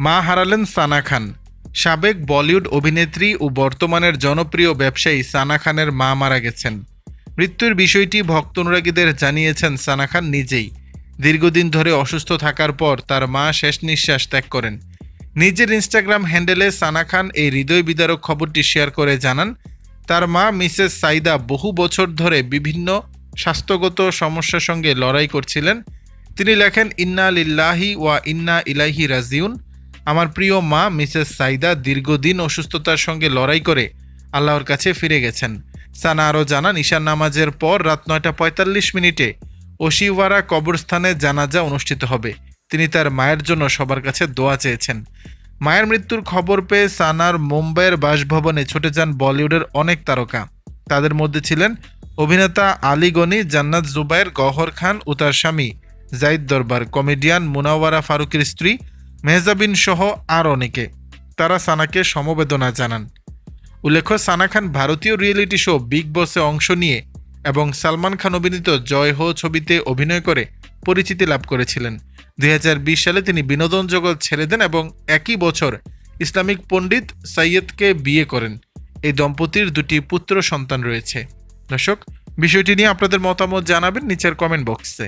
মা হারালেন সানা খান। সাবেক বলিউড অভিনেত্রী ও বর্তমানের জনপ্রিয় ব্যবসায়ী সানা খানের মা মারা গেছেন। মৃত্যুর বিষয়টি ভক্ত অনুরাগীদের জানিয়েছেন সানা খান নিজেই। দীর্ঘদিন ধরে অসুস্থ থাকার পর তার মা শেষ নিঃশ্বাস ত্যাগ করেন। নিজের ইনস্টাগ্রাম হ্যান্ডেলে সানা খান এই হৃদয় বিদারক খবরটি শেয়ার করে জানান, তার মা মিসেস সাইদা বহু বছর ধরে বিভিন্ন স্বাস্থ্যগত সমস্যার সঙ্গে লড়াই করছিলেন। তিনি লেখেন, ইন্না লিল্লাহি ওয়া ইন্না ইলাইহি রাজিউন। আমার প্রিয় মা মিসেস সাইদা দীর্ঘদিন অসুস্থতার সঙ্গে লড়াই করে আল্লাহর কাছে ফিরে গেছেন। সানা আরও জানান, ঈশান নামাজের পর রাত 9:45 ওশিওয়ারা কবরস্থানে জানাজা অনুষ্ঠিত হবে। তিনি তার মায়ের জন্য সবার কাছে দোয়া চেয়েছেন। মায়ের মৃত্যুর খবর পেয়ে সানার মুম্বাইয়ের বাসভবনে ছুটে যান বলিউডের অনেক তারকা। তাদের মধ্যে ছিলেন অভিনেতা আলী গনি, জান্নাত জুবায়ের, গহর খান ও তার স্বামী জাইদ দরবার, কমেডিয়ান মুনাওয়ারা ফারুকের স্ত্রী মেহজাবিন সহ আর অনেকে। তারা সানাকে সমবেদনা জানান। উল্লেখ্য, সানা খান ভারতীয় রিয়েলিটি শো বিগ বসে অংশ নিয়ে এবং সালমান খান অভিনীত জয় হো ছবিতে অভিনয় করে পরিচিতি লাভ করেছিলেন। 2020 সালে তিনি বিনোদন জগৎ ছেড়ে দেন এবং একই বছর ইসলামিক পণ্ডিত সৈয়দকে বিয়ে করেন। এই দম্পতির 2টি পুত্র সন্তান রয়েছে। দর্শক, বিষয়টি নিয়ে আপনাদের মতামত জানাবেন নিচের কমেন্ট বক্সে।